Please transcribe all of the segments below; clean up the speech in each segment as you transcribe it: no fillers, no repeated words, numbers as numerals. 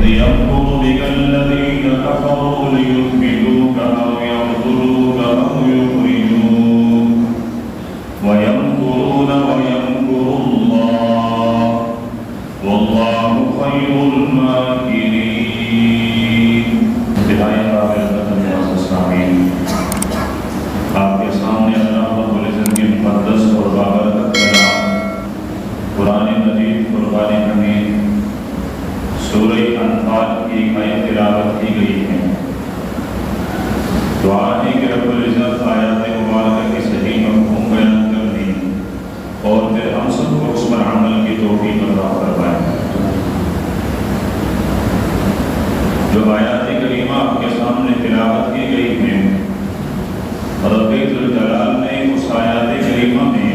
يمكر بك الذين كفروا ليثبتوك أو يقتلوك أو يخرجوك ويمكرون ويمكر الله والله خير الماكرين. آپ کے سامنے اللہ رب العزت کی مقدس اور بابرکت کلام قرآن مجید فرقان حمید سورہ انفال کی آیت تلاوت کی گئی ہے. دعا ہے کہ رب العزت آیات مبارکہ کی صحیح مفہوم بیان کرنے اور پھر ہم سب کو اس پر عمل کی توفیق عطا فرمائے. جو آیات کریمہ آپ کے سامنے تلاوت کی گئی ہیں، رب ذوالجلال نے اس آیات کریمہ میں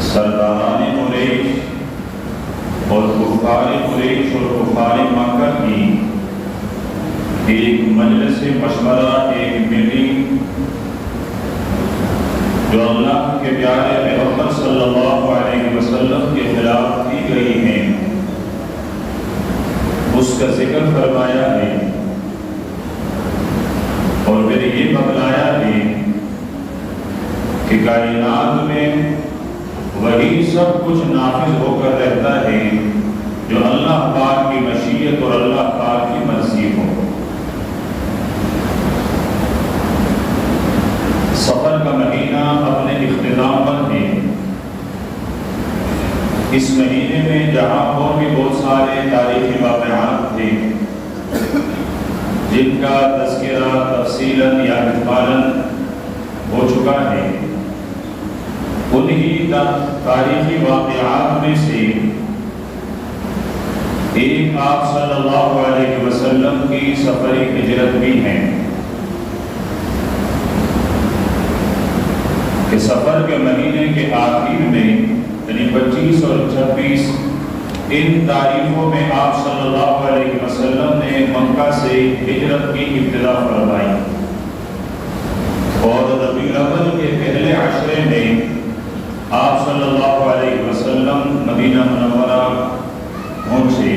سرداران قریش اور کفار قریش اور کفار مکہ کی ایک مجلس مشورہ، ایک میٹنگ جو اللہ کے پیارے پیغمبر صلی اللہ علیہ وسلم کے خلاف کی گئی ہے، اس کا ذکر فرمایا ہے اور پھر یہ بتلایا ہے کہ کائنات میں وہی سب کچھ نافذ ہو کر رہتا ہے جو اللہ پاک کی مشیت اور اللہ پاک کی مرضی ہو. سفر کا مہینہ اپنے اختتام پر ہے. اس مہینے میں جہاں اور بھی بہت سارے تاریخی واقعات تھے جن کا تذکرہ تفصیلاً یا اجمالاً ہو چکا ہے، انہی تاریخی واقعات میں سے ایک آپ صلی اللہ علیہ وسلم کی سفری ہجرت بھی ہے کہ سفر کے مہینے کے آخر میں یعنی 25 اور 26 ان تاریخوں میں آپ صلی اللہ علیہ وسلم نے مکہ سے ہجرت کی ابتدا فرمائی اور ربیع الاول کے پہلے عشرے میں آپ صلی اللہ علیہ وسلم مدینہ منورہ پہنچے.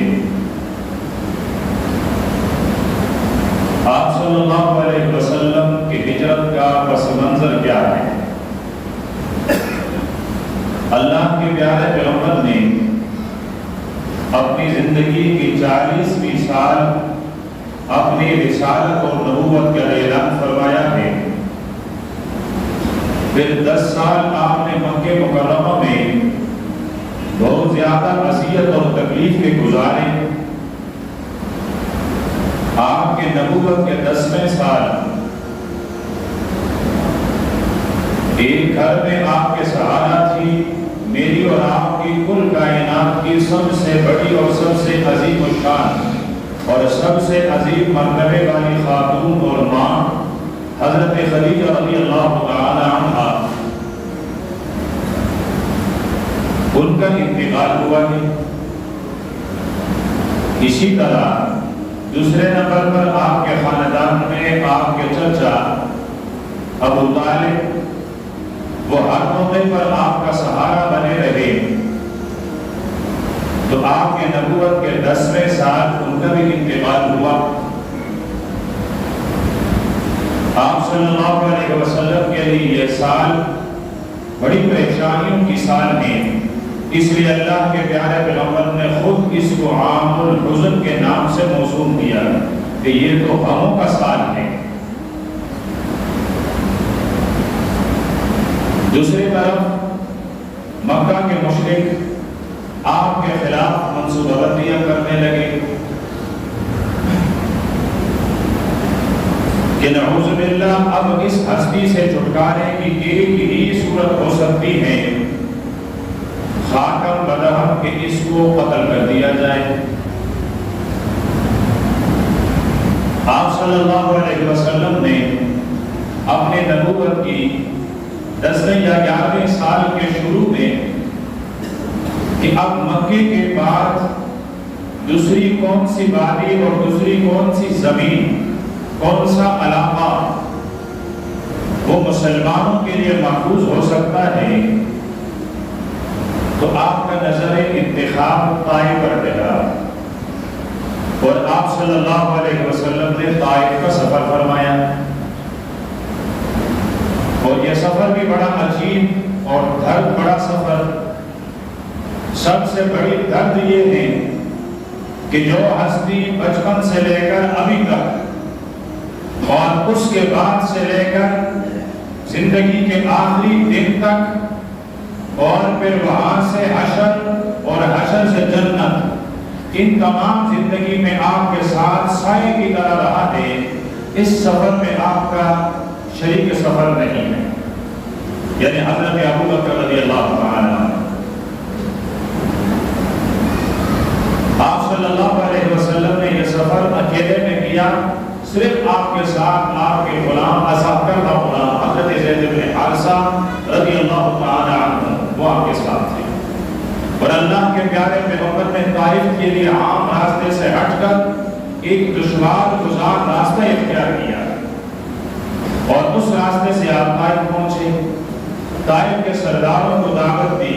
آپ صلی اللہ علیہ وسلم کی ہجرت کا پس منظر کیا ہے؟ اللہ کے پیارے پیغمبر نے اپنی زندگی کی 40ویں سال اپنی رسالت اور نبوت کا اعلان فرمایا ہے. پھر 10 سال آپ نے مکہ مکرمہ میں بہت زیادہ اذیت اور تکلیف کے گزارے. آپ کے نبوت کے 10ویں سال ایک گھر میں آپ کے سہارا تھی میری اور آپ کی کل کائنات کی سب سے بڑی اور سب سے عظیم الشان اور سب سے عظیم مرتبے والی خاتون اور ماں حضرت خدیجہ رضی اللہ تعالی عنہا، ان کا انتقال ہوا ہے. اسی طرح دوسرے نمبر پر آپ کے خاندان میں آپ کے چچا ابو طالب وہ ہر موقع پر آپ کا سہارا بنے رہے، تو آپ کے نبوت کے 10ویں سال ان کا بھی انتقال ہوا. آپ صلی اللہ علیہ وسلم کے لیے یہ سال بڑی پریشانیوں کی سال ہے، اس لیے اللہ کے پیارے پیغمبر نے خود اس کو عام الحزن کے نام سے موسوم کیا کہ یہ تو غموں کا سال ہے. دوسری طرف مکہ کے مشرک آپ کے خلاف منصوبہ بندیاں کرنے لگے کہ نعوذ باللہ اب اس ہستی سے چھٹکارے کی ایک ہی صورت ہو سکتی ہے، خاتم بدہم کہ اس کو قتل کر دیا جائے. آپ صلی اللہ علیہ وسلم نے اپنے نبوت کی 10ویں یا 11ویں سال کے شروع میں کہ اب مکے کے بعد دوسری کون سی وادی اور دوسری کون سی زمین، کون سا علاقہ وہ مسلمانوں کے لیے محفوظ ہو سکتا ہے، تو آپ کا نظر انتخاب طائف پر ڈلا. آپ صلی اللہ علیہ وسلم نے طائف کا سفر فرمایا، اور یہ سفر بھی بڑا عجیب اور درد بڑا سفر۔ سب سے بڑی درد یہ ہے کہ جو ہستی بچپن سے لے کر ابھی تک اور اس کے بعد سے لے کر زندگی کے آخری دن تک اور پھر وہاں سے حشر اور حشر سے جنت، ان تمام زندگی میں آپ کے ساتھ سائے کی طرح رہا ہے، اس سفر میں آپ کا شریک سفر نہیں ہے، یعنی حضرت ابوبکر رضی اللہ تعالیٰ عنہ۔ آپ صلی اللہ علیہ وسلم نے یہ سفر اکیلے میں کیا، صرف آپ کے ساتھ آپ کے غلام اصحاب کا غلام حضرت زید بن حارثہ رضی اللہ تعالی عنہ وہ آپ کے ساتھ تھے، اور اللہ کے پیارے پیغمبر نے طائف کے لیے عام راستے سے ہٹ کر ایک دشوار گزار راستہ اختیار کیا، اور اس راستے سے آپ طائف پہنچے۔ طائف کے سرداروں کو دعوت دی،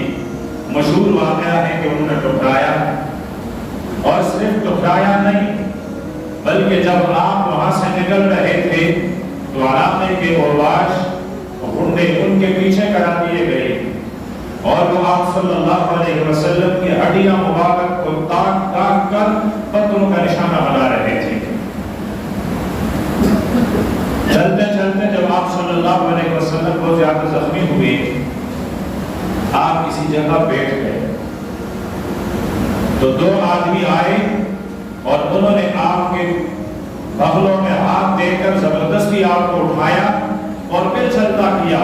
مشہور واقعہ ہے کہ انہوں نے ٹکرایا، اور صرف ٹکرایا نہیں بلکہ جب آپ وہاں سے نکل رہے تھے تو علاقے کے اوباش غنڈے ان کے پیچھے کرا دیے گئے، اور وہ آپ صلی اللہ علیہ وسلم کی ہڈیاں مبارک کو تاک تاک کر پتھروں کا نشانہ بنا رہے تھے۔ چلتے چلتے جب آپ صلی اللہ علیہ وسلم کو زیادہ زخمی ہوئے، آپ کسی جگہ بیٹھ گئے تو دو آدمی آئے اور انہوں نے آپ کے بغلوں میں ہاتھ دے کر زبردستی آپ کو اٹھایا اور پھر چلتا کیا،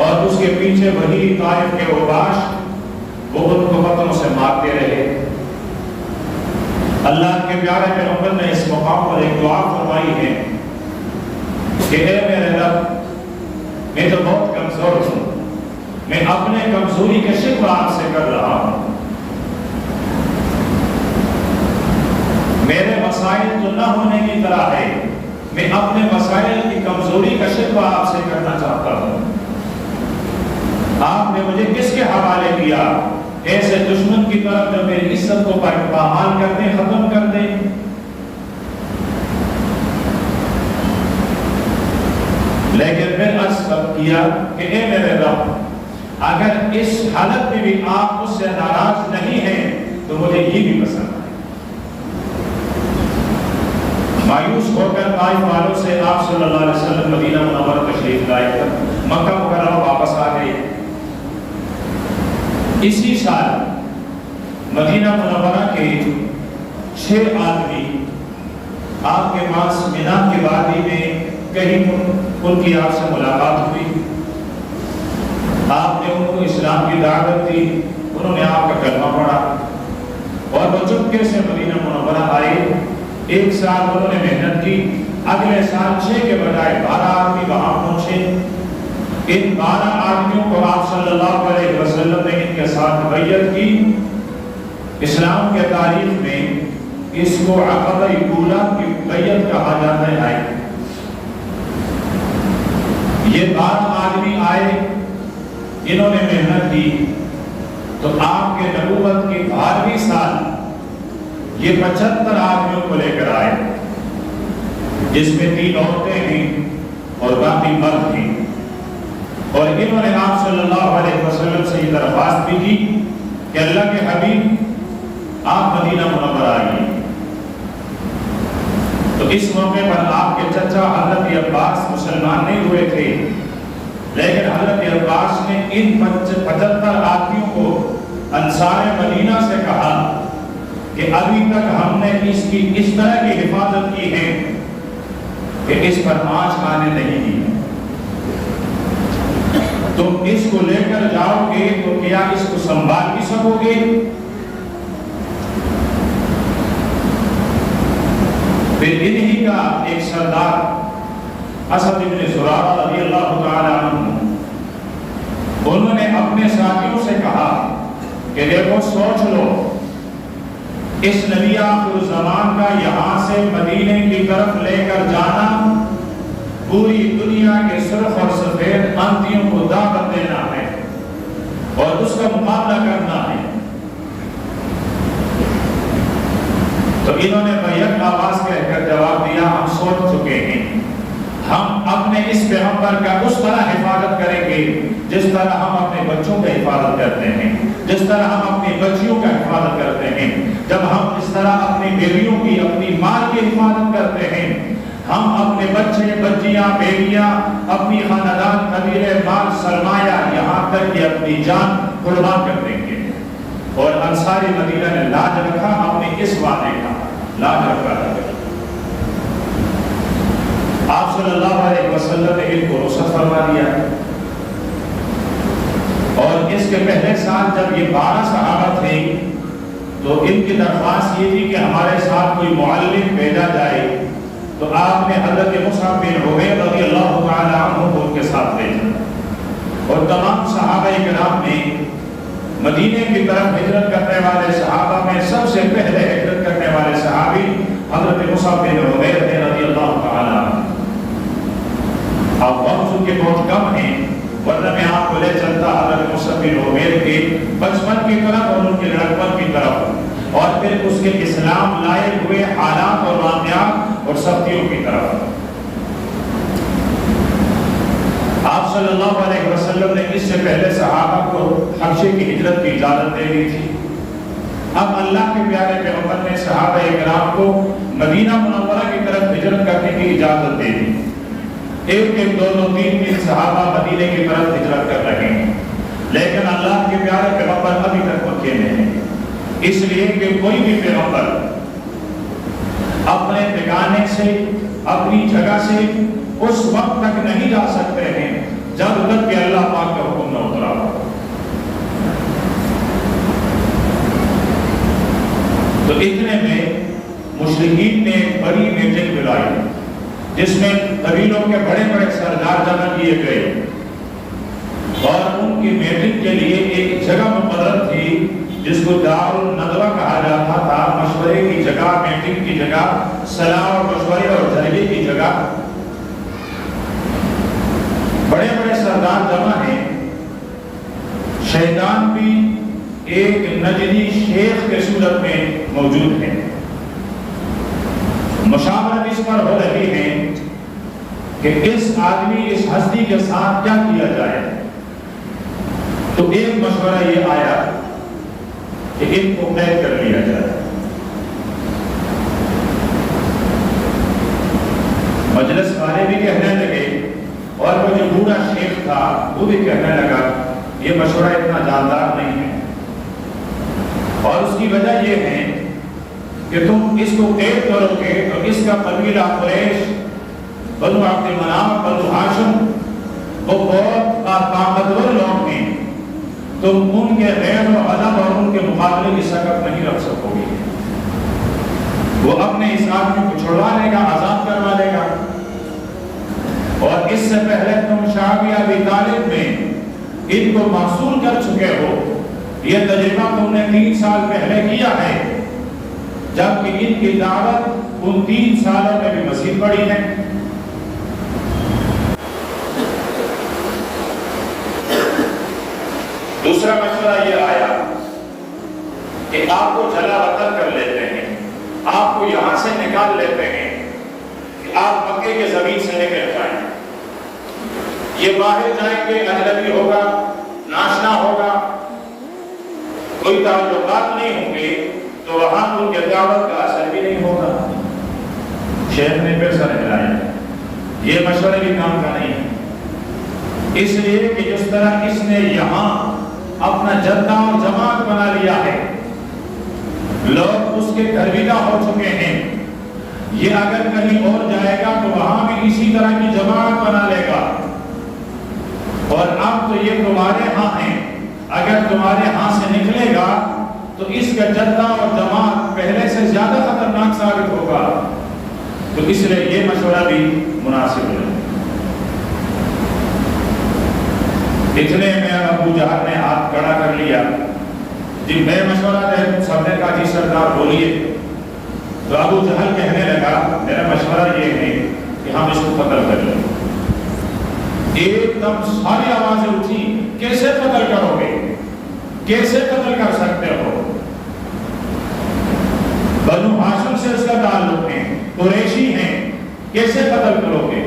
اور اس کے پیچھے وہی طائف کے اوباش وہ ان کو پتھروں سے مارتے رہے۔ اللہ کے پیارے پیغمبر نے اس مقام پر ایک دعا فرمائی ہے کہ اے میرے رب، میں تو بہت کمزور ہوں، میں اپنے کمزوری کے شکوہ آپ سے کر رہا ہوں، میرے مسائل تو نہ ہونے کی طرح ہے، میں اپنے مسائل کی کمزوری کا شکوہ آپ سے کرنا چاہتا ہوں۔ آپ نے مجھے کس کے حوالے کیا؟ ایسے دشمن کی طرف جو میری عزت کو پامال کر دے، ختم کر دے۔ لیکن پھر عرض کیا کہ اے میرے رب، اگر اس حالت میں بھی آپ مجھ سے ناراض نہیں ہیں تو مجھے یہ بھی پسند ہے۔ مایوس ہو کر طائف والوں سے آپ صلی اللہ علیہ وسلم مدینہ منورہ تشریف لائے کر مکہ مکرمہ واپس آ گئے۔ اسی سال مدینہ منورہ کے 6 آدمی آپ کے پاس مینا کی وادی میں کہیں ان کی آپ سے ملاقات ہوئی، آپ نے ان کو اسلام کی دعوت دی، انہوں نے آپ کا کلمہ پڑھا، اور وہ چپکے سے مدینہ منورہ آئے۔ 1 سال انہوں نے محنت کی، اگلے سال 6 کے بجائے 12 آدمی وہاں پہنچے۔ ان 12 آدمیوں کو آپ صلی اللہ علیہ وسلم نے ان کے ساتھ بیعت کی۔ اسلام کے تاریخ میں اس کو عقبہ اولی کی بیعت کہا جاتا ہے۔ یہ 12 آدمی آئے، انہوں نے محنت کی، تو آپ کے نبوت کی 12ویں سال یہ 75 آدمیوں کو لے کر آئے، جس میں 3 عورتیں ہیں اور باقی مرد ہیں، اور انہوں نے آپ صلی اللہ علیہ وسلم سے یہ درخواست بھی کی کہ اللہ کے حبیب آپ مدینہ منورہ آئیے۔ تو اس موقع پر آپ کے چچا حضرت عباس مسلمان نہیں ہوئے تھے، لیکن حضرت عباس نے ان 75 آدمیوں کو انصار مدینہ سے کہا کہ ابھی تک ہم نے اس کی اس طرح کی حفاظت کی ہے کہ اس پر آنچ آنے نہیں دی، تم اس کو لے کر جاؤ گے تو کیا اس کو سنبھال بھی سکو گے؟ پھر انہی کا ایک سردار اسد بن زرارہ رضی اللہ تعالی عنہ، انہوں نے اپنے ساتھیوں سے کہا کہ دیکھو سوچ لو، اس نبی آخر زمان کا یہاں سے مدینے کی طرف لے کر جانا پوری دنیا کے سرخ اور سفید آنتیوں کو دعوت دینا ہے اور اس کا مقابلہ کرنا ہے۔ تو انہوں نے بیک آواز کہہ کر جواب دیا ہم سوچ چکے ہیں، ہم اپنے اس پیغمبر کا اس طرح حفاظت کریں گے جس طرح ہم اپنے بچوں کا حفاظت کرتے ہیں، جس طرح ہم اپنی بچیوں کا حفاظت کرتے ہیں، جب ہم اس طرح اپنی بیویوں کی، اپنی مال کی حفاظت کرتے ہیں، ہم اپنے بچے بچیاں بیویاں اپنی خاندان قبیلے مال سرمایہ یہاں تک کہ اپنی جان قربان کر دیں گے۔ اور انصاری مدینہ نے لاج رکھا اپنے اس وعدے کا، لاج رکھا ہے۔ آپ صلی اللہ علیہ وسلم نے ان کو رخصت فرما دیا، اور اس کے پہلے سال جب یہ 12 صحابہ تھے تو ان کی درخواست یہ تھی کہ ہمارے ساتھ کوئی معلم بھیجا جائے، تو آپ نے حضرت مصعب بن عمیر رضی اللہ تعالی عنہ کو ان کے ساتھ بھیجا، اور تمام صحابہ کرام نے مدینے کی طرف ہجرت کرنے والے صحابہ میں سب سے پہلے ہجرت کرنے والے صحابی حضرت مصعب بن عمیر رضی اللہ تعالی عنہ۔ اب وقت کے بہت کم ہیں، ورنہ میں آپ کو لے چلتا حضرت مصعب بن عمیر کے بچپن کی طرف اور ان کے لڑکپن کی طرف، اور پھر اس کے اسلام لائے ہوئے حالات اور واقعات اور سختیوں کی طرف۔ آپ صلی اللہ علیہ وسلم نے اس سے پہلے صحابہ کو حبشے کی ہجرت کی اجازت دے دی تھی۔ اب اللہ کے پیارے پیغمبر نے صحابہ کرام کو مدینہ منورہ کی طرف ہجرت کرنے کی اجازت دے دی۔ ایک دو تین صحابہ مدینے کی طرف ہجرت کر رہے ہیں، لیکن اللہ کے پیارے پیغمبر ابھی تک مکے میں ہیں، اس لیے کہ کوئی بھی پیغمبر اپنے ٹھکانے سے، اپنی جگہ سے اس وقت تک نہیں جا سکتے ہیں جب تک کہ اللہ پاک کا حکم نہ اترا ہو۔ تو اتنے میں مشرکین نے ایک بڑی میٹنگ بلائی جس میں قبیلوں کے بڑے بڑے سردار جمع کیے گئے، اور ان کی میٹنگ کے لیے ایک جگہ مقرر تھی جس کو دار الندوہ کہا جاتا تھا، مشورے کی جگہ، میٹنگ کی جگہ، صلاح اور مشورے اور جرگے کی جگہ۔ بڑے بڑے سردار جمع ہیں، شیطان بھی ایک نجدی شیخ کے صورت میں موجود ہے۔ مشاورت اس پر ہو رہی ہے کہ اس آدمی، اس ہستی کے ساتھ کیا کیا جائے۔ تو ایک مشورہ یہ آیا کہ ان کو قید کر لیا جائے۔ مجلس والے بھی کہنے لگے، اور وہ جو بوڑھا شیخ تھا وہ بھی کہنے لگا یہ مشورہ اتنا جاندار نہیں ہے، اور اس کی وجہ یہ ہے کہ تم اس کو قید کرو گے تو اس کا قبیلہ قریش، بنو عبد مناف، بنو ہاشم، وہ بہت طاقتور لوگ ہیں، تم ان کے غیر و عدم اور ان کے مقابلے کی سکت نہیں رکھ سکو گے۔ وہ اپنے اس آدمی کو چھڑوا لے گا، آزاد کروا لے گا، اور اس سے پہلے تم شعبی ابی طالب میں ان کو محصول کر چکے ہو۔ یہ تجربہ تم نے 3 سال پہلے کیا ہے، جبکہ ان کی دعوت ان 3 سالوں میں بھی مزید بڑی ہے۔ دوسرا مشورہ یہ آیا کہ آپ کو جلا وطن کر لیتے ہیں، آپ کو یہاں سے نکال لیتے ہیں کہ آپ مکے کے زمین سے نکل جائیں، یہ باہر جائیں گے، اجنبی ہوگا، ناشنا ہوگا، کوئی تعلقات نہیں ہوں گے، تو وہاں ان کے دعوت کا اثر بھی نہیں ہوگا۔ شیخ نے پھر سر ہلایا، یہ مشورہ بھی کام کا نہیں ہے، اس لیے کہ جس طرح اس نے یہاں اپنا جدہ اور جماعت بنا لیا ہے، لوگ اس کے گھرویلا ہو چکے ہیں، یہ اگر کہیں اور جائے گا تو وہاں بھی اسی طرح کی جماعت بنا لے گا، اور اب تو یہ تمہارے ہاں ہیں، اگر تمہارے ہاں سے نکلے گا تو اس کا جدہ اور جماعت پہلے سے زیادہ خطرناک ثابت ہوگا، تو اس لیے یہ مشورہ بھی مناسب ہے۔ اتنے میں ابو جہل نے ہاتھ کھڑا کر لیا، جی میں مشورہ دے، سب نے کہا جی سردار بولیے۔ تو ابو جہل کہنے لگا میرا مشورہ یہ ہے کہ ہم اس کو قتل کر لیں۔ ایک دم ساری آوازیں اٹھی، کیسے قتل کرو گے، کیسے قتل کر سکتے ہو؟ بنو ہاشم سے اس کا تعلق ہے، قریشی ہیں، کیسے قتل کرو گے؟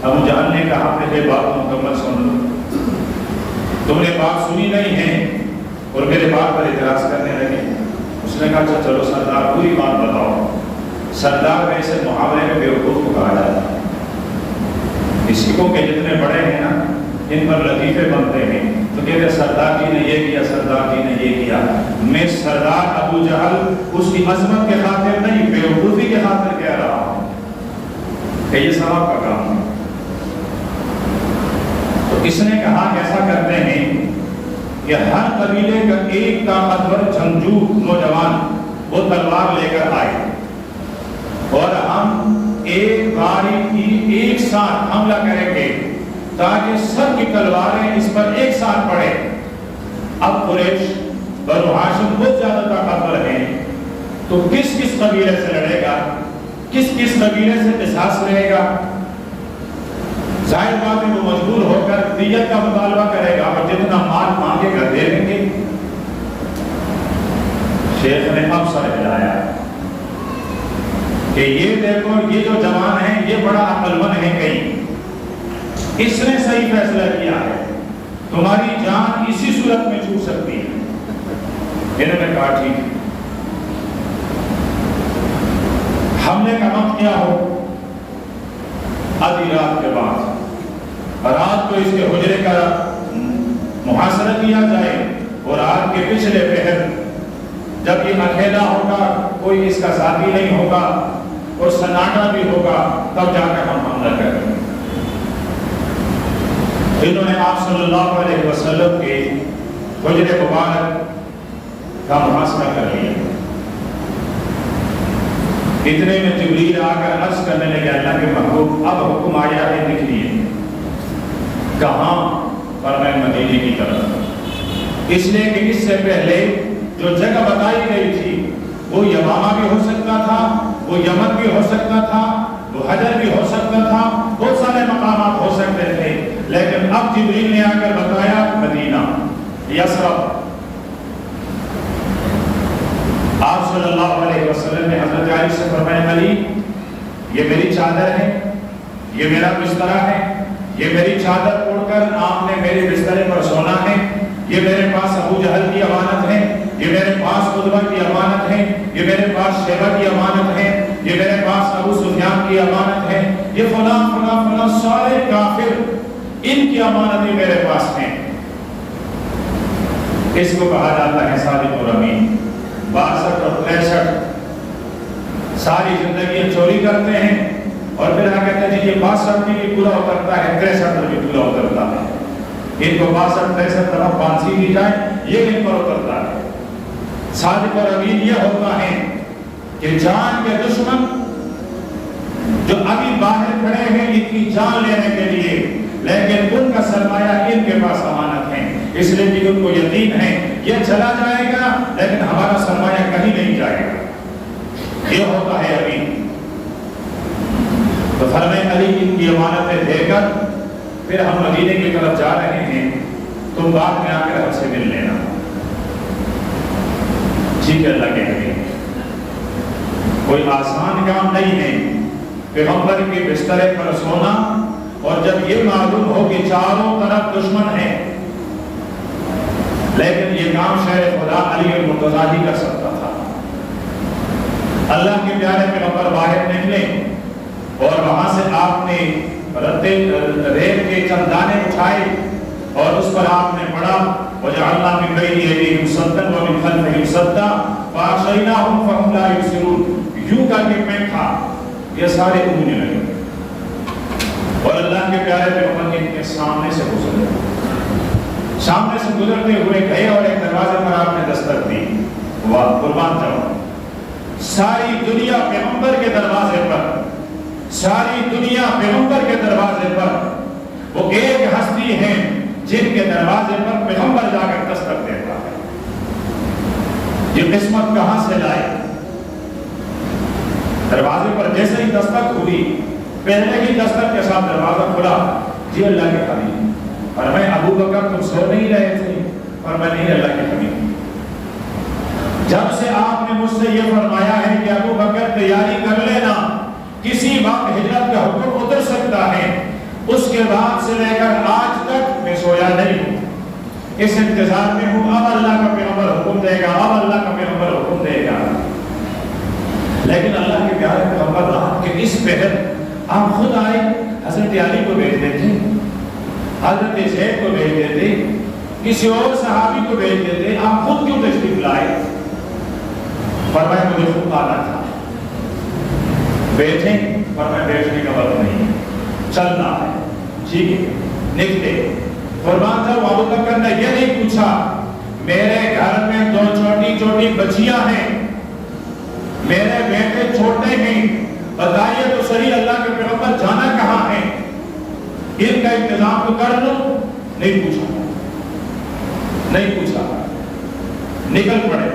ابو جہل نے کہا پہلے بات مکمل سن لو، تم نے بات سنی نہیں ہے اور میرے بات پر اعتراض کرنے لگے۔ اس نے کہا اچھا چلو سردار پوری بات بتاؤ۔ سردار میں سے محاورے میں بیوقوف کو کہا جاتا ہے، کسی کو کہ جتنے بڑے ہیں نا ان پر لطیفے بنتے ہیں تو کہتے سردار جی نے یہ کیا، سردار جی نے یہ کیا۔ میں سردار ابو جہل اس کی عظمت کے خاطر نہیں، بیوقوفی کے خاطر کہہ رہا ہوں کہ یہ ثواب کا کام ہے۔ تو اس نے کہا ایسا کرتے ہیں کہ ہر قبیلے کا ایک طاقتور جنگجو نوجوان وہ تلوار لے کر آئے اور ہم ایک باری کی ایک ساتھ حملہ کریں گے تاکہ سب کی تلواریں اس پر ایک ساتھ پڑے۔ اب قریش بنو ہاشم بہت زیادہ طاقتور ہیں تو کس کس قبیلے سے لڑے گا، کس کس قبیلے سے قصاص لے گا؟ ظاہر بات ہے وہ مجبور ہو کر دیت کا مطالبہ کرے گا اور جتنا مال مانگے گا دے دیں گے۔ شیخ نے اب سر ہلایا کہ یہ دیکھو یہ جو جوان ہیں یہ بڑا عقل مند ہے، کہیں اس نے صحیح فیصلہ کیا ہے، تمہاری جان اسی صورت میں چھوٹ سکتی ہے۔ انہوں نے کہا ٹھیک ہے، حملے کا وقت کیا ہو؟ آدھی رات کے بعد، رات کو اس کے حجرے کا محاصرہ کیا جائے اور رات کے پچھلے پہر جب یہ اکیلا ہوگا، کوئی اس کا ساتھی نہیں ہوگا اور سناٹا بھی ہوگا، تب جا کر ہم حملہ کریں۔ انہوں نے آپ صلی اللہ علیہ وسلم کے حجرے مبارک کا محاصرہ کر لیا۔ اتنے میں جبریل آ کر عرض کرنے لگے اللہ کے محبوب اب حکم آیا ہے نکلیے۔ کہاں؟ فرمایا مدینے کی طرف، اس لیے کہ اس سے پہلے جو جگہ بتائی گئی تھی وہ یمامہ بھی ہو سکتا تھا، وہ یمن بھی ہو سکتا تھا، وہ حجر بھی ہو سکتا تھا، بہت سارے مقامات ہو سکتے تھے، لیکن اب جبریل نے آ کر بتایا مدینہ، یثرب۔ آپ صلی اللہ علیہ وسلم نے حضرت علی سے فرمایا علی یہ میری چادر ہے، یہ میرا بستر ہے، یہ میری چادر اوڑھ کر آپ نے میرے بسترے پر سونا ہے، یہ میرے پاس ابو جہل کی امانت ہے، یہ میرے پاس عتبہ کی امانت ہے، یہ میرے پاس شیبہ کی امانت ہے، یہ میرے پاس ابو سفیان کی امانت ہے، یہ فلاں فلاں فلاں سارے کافر ان کی امانتیں میرے پاس ہیں۔ اس کو کہا جاتا ہے صادق اور امین۔ 62 اور 63 ساری زندگی چوری کرتے ہیں اور پھر کہتے ہیں یہ 62 میں بھی پورا اترتا ہے، 63 میں بھی پورا اترتا ہے۔ ان کو 62-63 طرح پھانسی دی جائے یہ ان پر اترتا ہے۔ صادق اور امین یہ ہوتا ہے کہ جان کے دشمن جو ابھی باہر کھڑے ہیں ان کی جان لینے کے لیے، لیکن ان کا سرمایہ ان کے پاس امانت ہے، اس لیے کہ ان کو یقین ہے یہ چلا جائے گا لیکن ہمارا سرمایہ کہیں نہیں جائے گا۔ یہ ہوتا ہے امین۔ تو فرمائے علی ان کی امانتیں دے کر پھر ہم مدینے کی طرف جا رہے ہیں، تم بعد میں آ کر ہم سے مل لینا۔ ٹھیک ہے اللہ کے حبیب، کوئی آسان کام نہیں ہے پیغمبر کے بسترے پر سونا، اور جب یہ معلوم ہو کہ چاروں طرف دشمن ہیں، لیکن یہ کام شہر خدا علی المرتضیٰ ہی کر سکتا تھا۔ اللہ کے پیارے پیغمبر باہر نکلے اور وہاں سے آپ نے ریت کے چند دانے اٹھائے اور اس پر آپ نے پڑھا وَجَعَلْنَا مِن بَيْنِ أَيْدِيهِمْ سَدًّا وَمِن خَلْفِهِمْ سَدًّا فَأَغْشَيْنَاهُمْ فَهُمْ لَا يُبْصِرُونَ۔ یوں کر کے میں تھا یہ سارے اوننے لگے اور اللہ کے پیارے پیغمبر کے سامنے سے گزرے، سامنے سے گزرتے ہوئے گئے اور ایک دروازے پر آپ نے دستک دی۔ واہ قربان جاؤ، ساری دنیا پیغمبر کے دروازے پر، ساری دنیا پیغمبر کے دروازے پر، وہ ایک ہستی ہیں جن کے دروازے پر پیغمبر جا کر دستک دیتا ہے۔ یہ قسمت کہاں سے لائے؟ دروازے پر جیسے ہی دستک ہوئی، پہلے ہی دستک کے ساتھ دروازہ کھلا، جی اللہ کے حبیب، اور میں ابو بکر تم سو نہیں رہے تھے، اور میں نہیں اللہ کے حبیب، جب سے آپ نے مجھ سے یہ فرمایا ہے کہ ابو بکر تیاری کر لینا، کسی وقت ہجرت کا حکم اتر سکتا ہے، اس کے بعد سے لے کر آج تک میں سویا نہیں ہوں، اس انتظار میں ہوں اب اللہ کا پیغمبر حکم دے گا، اب اللہ کا پیغمبر حکم دے گا۔ لیکن اللہ کے پیارے پیغمبر رات کے اس پہر آپ خود آئے، حضرت علی کو بھیج دیتے، حضرت زید کو بھیج دیتے، کسی اور صحابی کو بھیج دیتے، آپ خود کیوں تشریف لائے؟ فرمایا مجھے خود آنا تھا۔ بیٹھیں؟ فرمایا بیٹھنے کا وقت نہیں، چلنا ہے۔ ٹھیک ہے، نکلے۔ قربان صاحب ابو بکر نے یہ نہیں پوچھا میرے گھر میں 2 چھوٹی چھوٹی بچیاں ہیں، میرے بیٹے چھوٹے ہیں، بتائیے تو صحیح اللہ کے پیغمبر جانا کہاں ہے، ان کا انتظام تو کر لو۔ نہیں پوچھا، نہیں پوچھا، نکل پڑے۔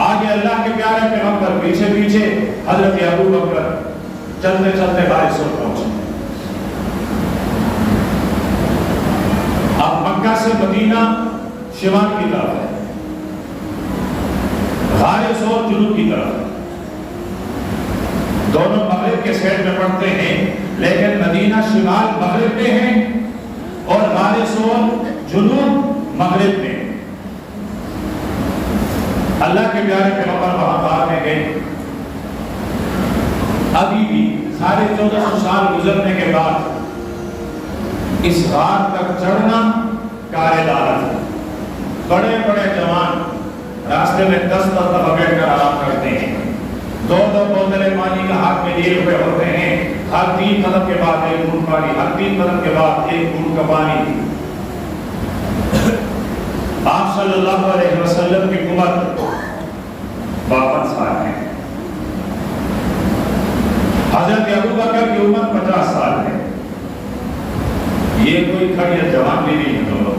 آگے اللہ کے پیارے پیغمبر، پیچھے پیچھے حضرت ابو بکر، چلتے چلتے بارش پر پہنچے۔ اب مکہ سے مدینہ شمال کی طرف ہے، غار ثور جنوب کی طرف، دونوں مغرب کے سائڈ میں پڑتے ہیں، لیکن مدینہ شمال مغرب میں ہے اور غار ثور جنوب مغرب میں۔ اللہ کے پیارے پیغمبر وہاں غار میں گئے۔ ابھی بھی 1450 سال گزرنے کے بعد اس غار تک چڑھنا کار دارت ہے۔ بڑے بڑے جوان راستے میں 10 دفعہ بیٹھ کر آرام کرتے ہیں، 2 بوتلیں پانی کا ہاتھ میں لیے ہوئے ہوتے ہیں، ہر 3 قدم کے بعد 1 گھونٹ پانی، ہر 3 قدم کے بعد 1 گھونٹ کا پانی۔ آپ صلی اللہ علیہ وسلم کی عمر 52 سال ہے، حضرت ابو بکر کی عمر 50 سال ہے۔ یہ کوئی کھڑی جوان بھی نہیں ہے دونوں،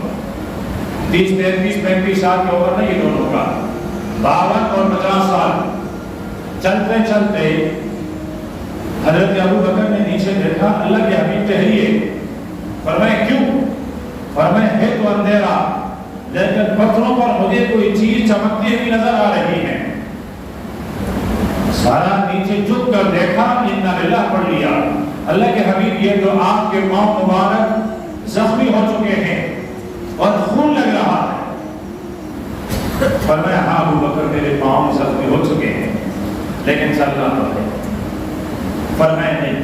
30 33 35 سال کی عمر نہیں دونوں کا، 52 اور 50 سال۔ چلتے چلتے حضرت ابو بکر نے نیچے دیکھا، اللہ کے حبیب ٹہریے۔ فرمایا کیوں؟ فرمایا ہے تو اندھیرا، لیکن پتھروں پر مجھے کوئی چیز چمکتی ہوئی نظر آ رہی ہے۔ سارا نیچے جھک کر دیکھا، انا للہ پڑھ لیا، اللہ کے حبیب یہ تو آپ کے پاؤں مبارک زخمی ہو چکے ہیں اور خون لگ رہا ہے۔ فرمایا ہاں ابو بکر میرے پاؤں زخمی ہو چکے ہیں لیکن چلنا تو ہے۔ فرمایا نہیں،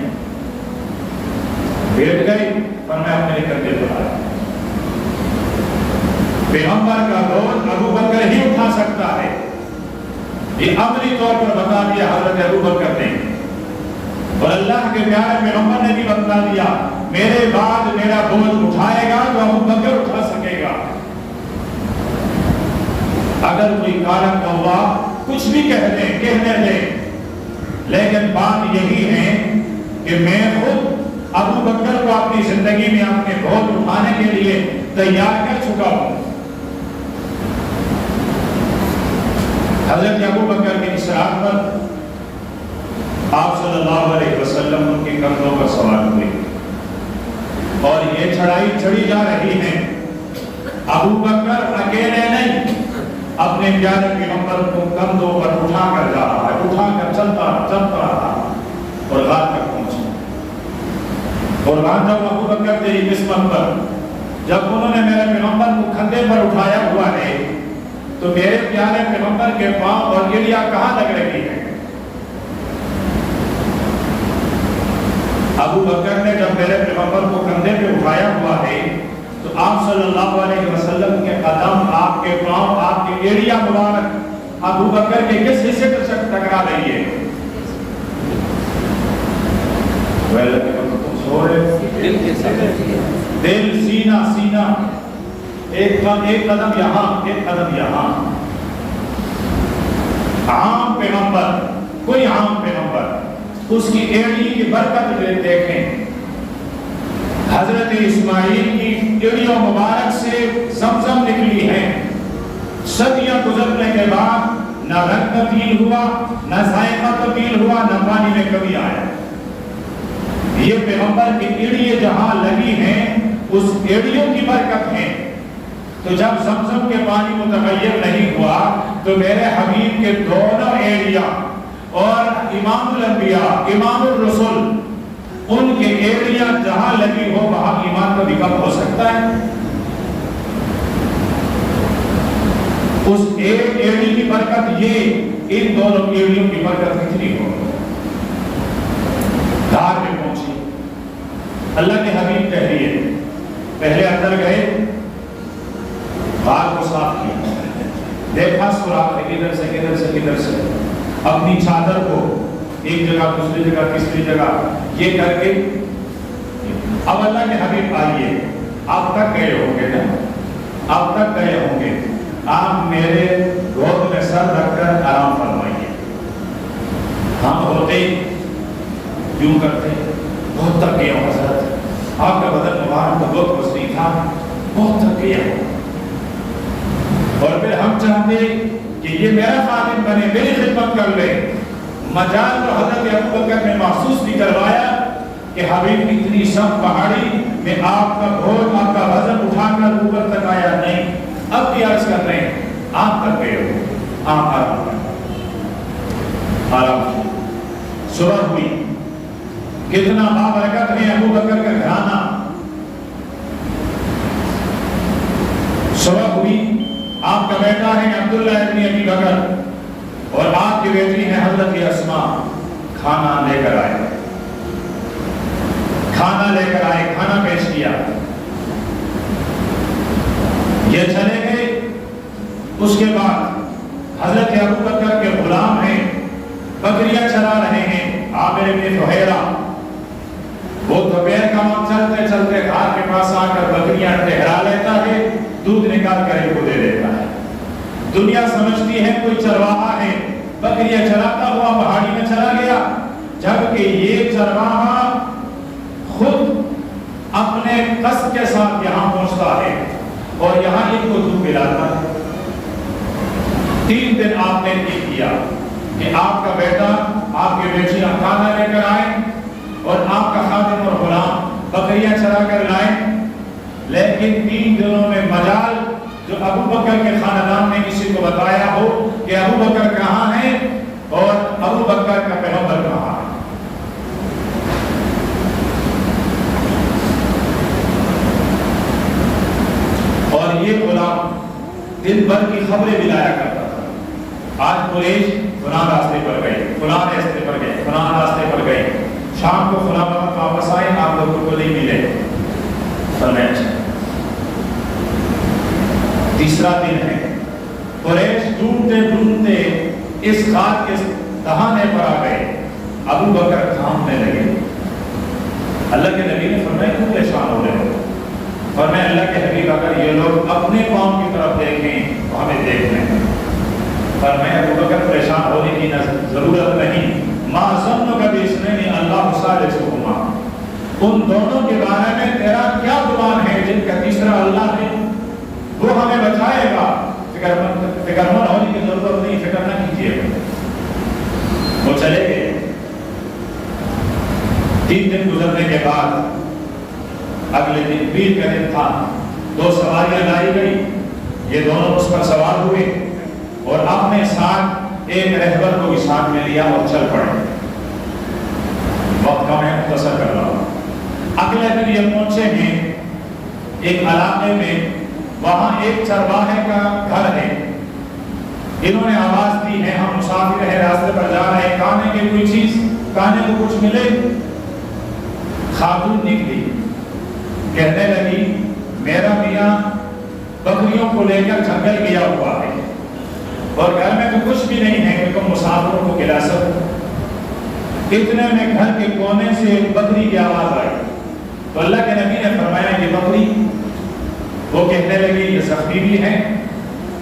بیٹھ گئے۔ فرمایا اپنے کندھے پر آیا، پیغمبر کا بوجھ ابو بکر ہی اٹھا سکتا ہے، یہ عملی طور پر بتا دیا حضرت ابو بکر نے، اور اللہ کے پیارے پیغمبر نے بھی بتا دیا میرے بعد میرا بوجھ اٹھائے گا تو ابو بکر اٹھا سکے گا۔ اگر کوئی کالا کوا کچھ بھی کہنے دے، لیکن بات یہی ہے کہ میں خود ابو بکر کو اپنی زندگی میں اپنے بوجھ اٹھانے کے لیے تیار کر چکا ہوں۔ حضرت ابو بکر کے اسرار پر آپ صلی اللہ علیہ وسلم ان کے کندھوں پر سوار ہوئے اور یہ چڑھائی چڑھی جا رہی ہے۔ ابو بکر اکیلے نہیں، اپنے پیارے پیغمبر کو کندھوں پر اٹھا کر جا رہا ہے، اٹھا کر چلتا رہا اور غار تک پہنچا۔ اور جب ابو بکر تیری قسمت پر، جب انہوں نے میرے پیغمبر کو کندھے پر اٹھایا ہوا ہے تو میرے پیارے پیغمبر کے پاؤں اور گڑیا کہاں لگ رہی ہے؟ ابو بکر نے جب میرے پیغمبر کو کندھے پہ اٹھایا ہوا ہے تو آپ صلی اللہ علیہ وسلم کے قدم، آپ کے پاؤں، آپ کی گڑیا مبارک ابو بکر کے کس حصے پر ٹکرا رہی ہے؟ دل، سینہ، ایک قدم یہاں، ایک قدم یہاں۔ عام پیغمبر، کوئی عام پیغمبر، اس کی ایڑی کی برکت دیکھیں۔ حضرت اسماعیل کی ایڑیوں مبارک سے زمزم نکلی ہے، صدیاں گزرنے کے بعد نہ رنگ تبدیل ہوا، نہ ذائقہ تبدیل ہوا، نہ پانی میں کمی آیا۔ یہ پیغمبر کی ایڑیاں جہاں لگی ہیں اس ایڑیوں کی برکت ہے۔ تو جب زمزم کے پانی متغیر نہیں ہوا تو میرے حبیب کے دونوں ایریا اور امام الانبیاء امام الرسول ان کے ایریا جہاں لگی ہو وہاں ایمان کا بھی کم ہو سکتا ہے؟ اس ایک ایڑی کی برکت یہ ان دونوں ایڑیوں کی برکت کتنی ہو؟ دار میں پہنچی، اللہ کے حبیب ٹہریے، پہلے اندر گئے، غار کو صاف کیا، دیکھا سوراخ ہے ادھر سے ادھر سے ادھر سے، اپنی چادر کو ایک جگہ دوسری جگہ تیسری جگہ یہ کر کے اب اللہ کے حبیب آئیے، آپ تک گئے ہوں گے نا، آپ تک گئے ہوں گے، آپ میرے گود میں سر رکھ کر آرام فرمائیے۔ ہم ہوتے یوں کرتے بہت تک گئے ہوں حضرت، آپ کا بدن مبارک تو بہت وسیع تھا، بہت تک گئے ہوں، اور پھر ہم چاہتے کہ یہ میرا خادم بنے، میری خدمت کر لے۔ مجال تو حضرت ابوبکر نے محسوس بھی کروایا کہ حبیب اتنی سخت پہاڑی میں آپ کا بوجھ آپ کا وزن اٹھا کر اوپر تک آیا نہیں، اب بھی عرض کر رہے ہیں آپ تک گئے ہو، آپ آرام کریں، آرام۔ صبح ہوئی، کتنا بابرکت ہے ابوبکر کا گھرانہ۔ صبح ہوئی، آپ کا بیٹا ہے عبداللہ ابن ابی بکر اور آپ کی بیٹی ہے حضرت اسماء، کھانا لے کر آئے، کھانا لے کر آئے، کھانا پیش کیا، یہ چلے گئے۔ اس کے بعد حضرت ابوبکر کے غلام ہیں، بکریاں چلا رہے ہیں، عامر بن فہیرہ، وہ دوپہر کا وقت چلتے چلتے گھر کے پاس آ کر بکریاں ٹہرا لیتا ہے، دودھ نکال کر ان کو دے دیتا ہے۔ دنیا سمجھتی ہے کوئی چرواہا ہے، بکریاں چلاتا ہوا پہاڑی میں چلا گیا، جبکہ یہ چرواہا خود اپنے قصد کے ساتھ یہاں پہنچتا ہے اور یہاں ان کو دودھ پلاتا ہے۔ 3 دن آپ نے یہ کیا کہ آپ کا بیٹا آپ کی بیٹیاں کھانا لے کر آئیں اور آپ کا خادم اور غلام بکریاں چلا کر لائیں، لیکن 3 دنوں میں مجال جو ابوبکر کے خاندان نے کسی کو بتایا ہو کہ ابوبکر کہاں ہے اور ابوبکر کا پیغمبر کہاں ہے۔ اور یہ غلام دن بھر کی خبریں بھی لایا کرتا تھا، آج قریش فلاں راستے پر گئے، فلاں راستے پر گئے، فلاں راستے پر گئے، شام کو فلاں وقت واپس آئے، آپ لوگوں کو نہیں ملے۔ فرمایا تیسرا دن ہے، قریش ڈھونڈتے ڈھونڈتے اس غار کے دہانے پر آ گئے، ابوبکر تھامنے لگے۔ اللہ کے نبی نے فرمایا کیوں پریشان ہو رہے ہو؟ فرمایا اللہ کے حبیب اگر یہ لوگ اپنے قوم کی طرف دیکھیں تو ہمیں دیکھ لیں۔ فرمایا ابوبکر پریشان ہونے کی ضرورت نہیں، ما ظنک باثنین اللہ ثالثہما، ان دونوں کے بارے میں تیرا کیا گمان ہے جن کا تیسرا اللہ ہے، وہ ہمیں بچائے گا، فکر مند ہونے کی ضرورت نہیں، فکر نہ کیجیے۔ وہ چلے گئے۔ 3 دن گزرنے کے بعد اگلے دن پیر کا دن تھا، 2 سواریاں لائی گئی، یہ دونوں اس پر سوار ہوئے اور اپنے ساتھ ایک رہبر کو بھی ساتھ میں لیا اور چل پڑے۔ وقت کا میں مختصر کر رہا ہوں۔ اگلے دن یہ پہنچے ہیں ایک علاقے میں، وہاں ایک چرواہے کا گھر ہے، انہوں نے آواز دی ہے ہم مسافر ہیں، راستے پر جا رہے ہیں، کھانے کی کوئی چیز، کھانے کو کچھ ملے۔ خاتون نکلی، کہنے لگی میرا میاں بکریوں کو لے کر جنگل گیا ہوا ہے اور گھر میں تو کچھ بھی نہیں ہے کہ تم مسافروں کو کھلا سکو۔ اتنے میں گھر کے کونے سے ایک بکری کی آواز آئی، تو اللہ کے نبی نے فرمایا یہ بکری، وہ کہنے لگی یہ زخمی بھی ہے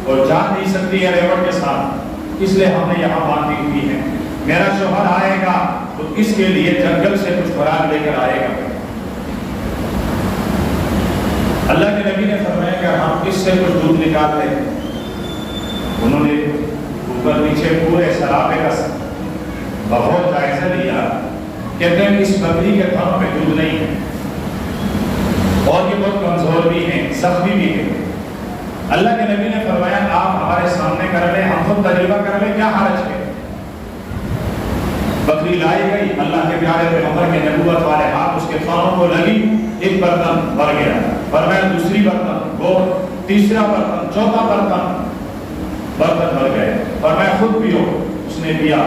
اور جا نہیں سکتی ہے ریوڑ کے ساتھ، اس لیے ہم نے یہاں باندھی ہوئی ہے، میرا شوہر آئے گا تو اس کے لیے جنگل سے کچھ خوراک لے کر آئے گا۔ اللہ کے نبی نے فرمایا کہ ہم اس سے کچھ دودھ نکالتے ہیں۔ انہوں نے اوپر نیچے پورے سرابے کا بہت جائزہ لیا، کہتے ہیں اس بکری کے تھن میں دودھ نہیں ہے اور یہ بہت کمزور بھی ہیں، زخمی بھی ہے۔ اللہ کے نبی نے فرمایا آپ ہمارے سامنے کر لیں، ہم خود تجربہ کر لیں، کیا حرج ہے؟ بکری لائی گئی، اللہ کے پیارے پیغمبر کے نبوت والے ہاتھ اس کے کانوں کو لگی، ایک برتن بھر گیا، فرمایا دوسری برتن، وہ تیسرا برتن، چوتھا برتن بھر گئے، فرمایا خود پیو، اس نے پیا،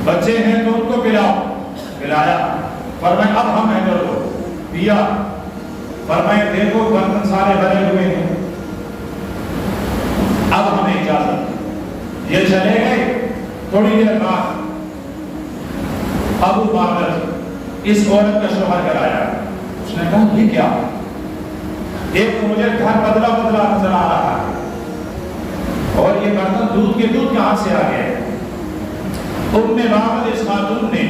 بچے ہیں تو ان کو پلاؤ، پلایا، فرمایا اب ہم ہیں کرو، پیا، فرمایا دیکھو برتن سارے بھرے ہوئے ہیں، اب ہمیں اجازت، یہ چلے گئے۔ تھوڑی دیر بعد ابو باکر اس عورت کا شوہر گھر آیا، اس نے کہا یہ کیا؟ ایک تو مجھے گھر بدلا بدلا نظر آ رہا ہے اور یہ برتن دودھ کے دودھ کہاں سے آ گئے؟ ام معبد اس خاتون نے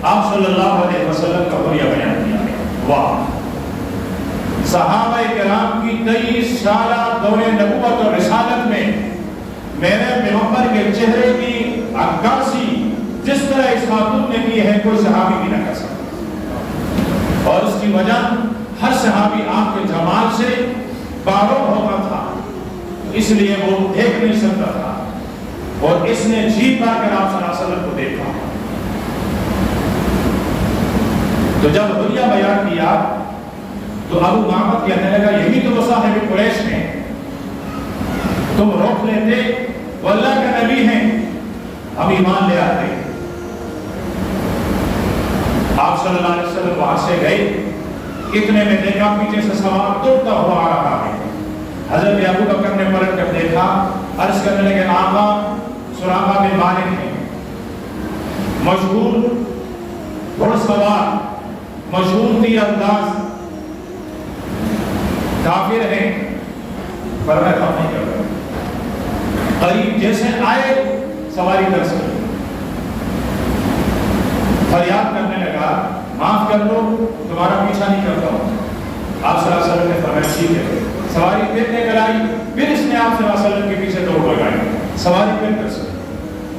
آپ صلی اللہ علیہ وسلم کا حلیہ بیان کیا ہے۔ واہ! صحابہ کرام کی 23 سالہ دور نبوت اور رسالت میں میرے پیغمبر کے چہرے کی عکاسی جس طرح اس خاتون نے کی ہے کوئی صحابی بھی نہ کر سکتا، اور اس کی وجہ ہر صحابی آپ کے جمال سے باروب ہوتا تھا، اس لیے وہ دیکھ نہیں سکتا تھا، اور اس نے جی پا کر آپ صلی اللہ علیہ وسلم کو دیکھا۔ تو جب حلیہ بیان کیا تو ابو معبد کہنے لگا یہی تو وہ صاحب قریش ہیں، تم روک لیتے، وہ اللہ کے نبی ہیں، ہم ایمان لے آتے۔ آپ صلی اللہ علیہ وسلم وہاں سے گئے، اتنے میں دیکھا پیچھے سے سوار دوڑتا ہوا آ رہا ہے۔ حضرت ابو بکر نے پلٹ کر دیکھا، عرض کرنے لگے آقا سراقہ بن مالک ہیں، مشہور گھڑ سوار، مشہور تیر انداز، کافر ہیں، فرمایا ہم نہیں کر رہے۔ قریب جیسے آئے سواری کر سکتے، فریاد کرنے لگا معاف کر دو، تمہارا پیچھا نہیں کرتا ہوں۔ آپ صلی اللہ علیہ وسلم نے فرمایا ٹھیک ہے، سواری پھر نکل آئی، پھر اس نے آپ صلی اللہ علیہ وسلم کے پیچھے دوڑ لگائی، سواری پھر کر سکتے،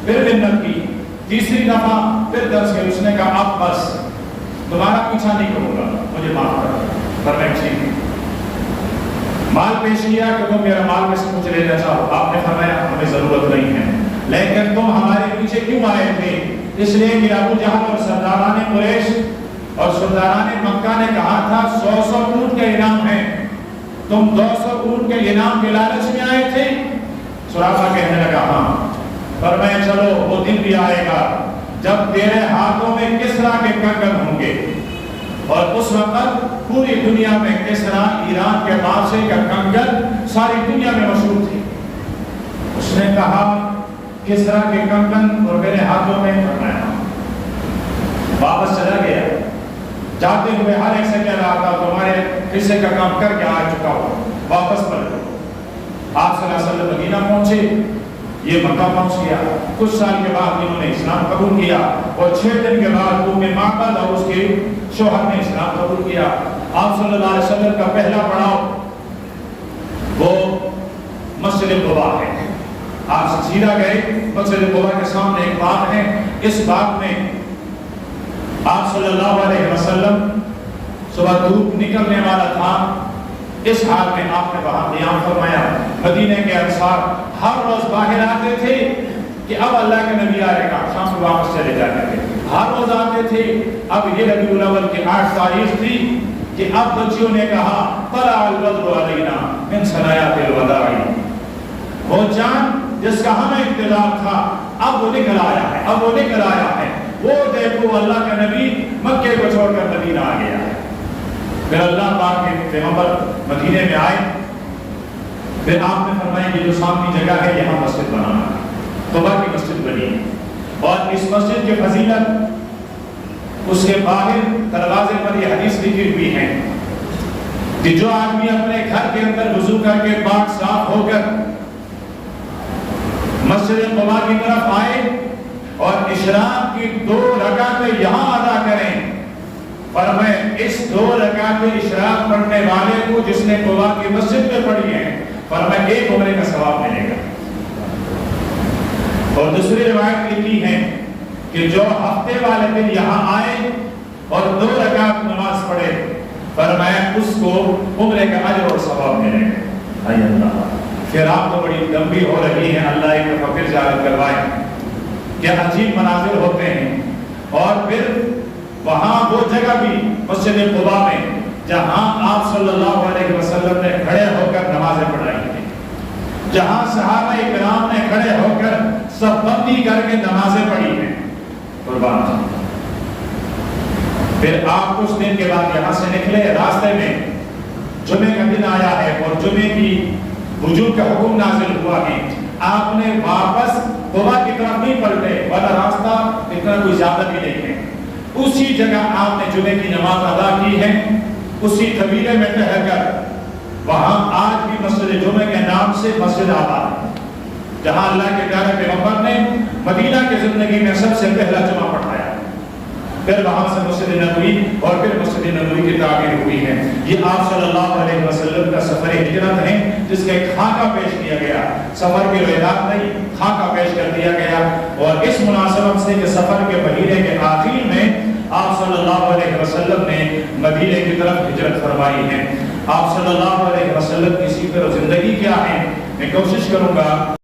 پھر منت کی، تیسری دفعہ پھر درس گئی، اس نے کہا اب بس تمہارا پیچھا نہیں کروں گا، مجھے معاف کر دو۔ فرمایا ٹھیک ہے، مال پیش کیا کہ تم میرا مال میں سے کچھ لینا چاہو، آپ نے فرمایا ہمیں ضرورت نہیں ہے، لیکن تم ہمارے پیچھے کیوں آئے تھے؟ اس لیے کہ ابو جہل اور سرداران قریش اور سرداران مکہ نے کہا تھا 100 اونٹ کا انعام ہے، تم 200 اونٹ کے انعام کے لالچ میں آئے تھے؟ سراقہ کہنے لگا ہاں۔ فرمایا چلو وہ دن بھی آئے گا جب تیرے ہاتھوں میں کسرا کے کنگن ہوں گے، اور اس وقت پوری دنیا میں کسرا ایران کے بادشاہ کا کنگن ساری دنیا میں مشہور تھی۔ اس نے کہا کسرا کے کنگن اور میرے ہاتھوں میں، فرمایا واپس چلا گیا، جاتے ہوئے ہر ایک سے کہہ رہا تھا تمہارے حصے کا کام کر کے آ چکا ہو، واپس پلٹو۔ آپ صلی اللہ علیہ وسلم مدینہ پہنچے، یہ مکہ پہنچ گیا، کچھ سال کے بعد انہوں نے اسلام قبول کیا، اور 6 دن کے بعد ام معبد اور اس کے شوہر نے اسلام قبول کیا۔ آپ صلی اللہ علیہ وسلم کا پہلا پڑاؤ وہ مسجد قباء ہے، آپ سیدھا گئے، مسجد قباء کے سامنے ایک باغ ہے، اس باغ میں آپ صلی اللہ علیہ وسلم صبح دھوپ نکلنے والا تھا، اس حال میں آپ نے وہاں قیام فرمایا۔ مدینے کے انصار ہر روز باہر آتے تھے کہ اب اللہ کے نبی آئے گا، شام کو واپس چلے جاتے تھے، ہر روز آتے تھے۔ اب یہ ربیع الاول کی 8 تاریخ تھی کہ اب بچیوں نے کہا طلع البدر علینا من ثنیات الوداع، وہ چاند جس کا ہمیں انتظار تھا اب وہ نکل آیا ہے، اب وہ نکل آیا ہے، وہ دیکھو اللہ کا نبی مکے کو چھوڑ کر مدینہ آ گیا ہے۔ پھر اللہ پاک کے پیغمبر مدینے میں آئے، پھر آپ نے فرمایا یہ جو سامنے جگہ ہے یہاں مسجد بنانا ہے، قباء کی مسجد بنی، اور اس مسجد کی فضیلت اس کے باہر دروازے پر یہ حدیث لکھی ہوئی ہے کہ جو آدمی اپنے گھر کے اندر وضو کر کے پاک صاف ہو کر مسجد قباء کی طرف آئے اور اشراق کی 2 رکعتیں یہاں ادا کریں، فرمائے اس 2 رکعتیں اشراق پڑھنے والے کو جس نے قباء کی مسجد میں پڑھی ہے، فرمائے 1 عمرے کا ثواب ملے گا۔ اور دوسری روایت لکھی ہے کہ جو ہفتے والے دن یہاں آئے اور 2 رکعت نماز پڑھے، فرمایا اس کو عمرے کا اجر اور ثواب ملے گا۔ اے اللہ پھر آپ تو بڑی لمبی ہو رہی ہیں، اللہ ایک دفعہ پھر زیارت کروائیں، کیا عجیب مناظر ہوتے ہیں۔ اور پھر وہاں وہ جگہ بھی مسجد قباء میں جہاں آپ صلی اللہ علیہ وسلم نے کھڑے ہو کر نمازیں پڑھائی تھی، جہاں صحابہ کرام نے کھڑے ہو کر سب بندی کر کے نمازیں پڑھی ہیں، قربان۔ پھر آپ کچھ دن کے بعد یہاں سے نکلے، راستے میں جمعے کا دن آیا ہے اور جمعے کی وجوب کا حکم نازل ہوا ہے، آپ نے واپس قباء کی طرف نہیں پلٹے، ورنہ راستہ اتنا کوئی زیادہ بھی نہیں ہے، اسی جگہ آپ نے جمعے کی نماز ادا کی ہے، اسی قبیلے میں ٹھہر کر۔ وہاں آج بھی مسجد جمعہ کے نام سے مسجد آباد ہے، جہاں اللہ کے پیارے پیغمبر نے مدینہ کی زندگی میں سب سے پہلا جمعہ پڑھایا، پھر وہاں سے مسجد نبوی اور پھر مسجد نبوی کی تعمیر ہوئی ہے۔ یہ آپ صلی اللہ علیہ وسلم کا سفر ہجرت ہے، جس کا ایک خاکہ پیش کیا گیا، سفر کی روایات نہیں، خاکہ پیش کر دیا گیا۔ اور اس مناسبت سے کہ سفر کے مہینے کے آخر میں آپ صلی اللہ علیہ وسلم نے مدینے کی طرف ہجرت فرمائی ہے۔ آپ صلی اللہ علیہ وسلم کی سیرت و زندگی کیا ہے، میں کوشش کروں گا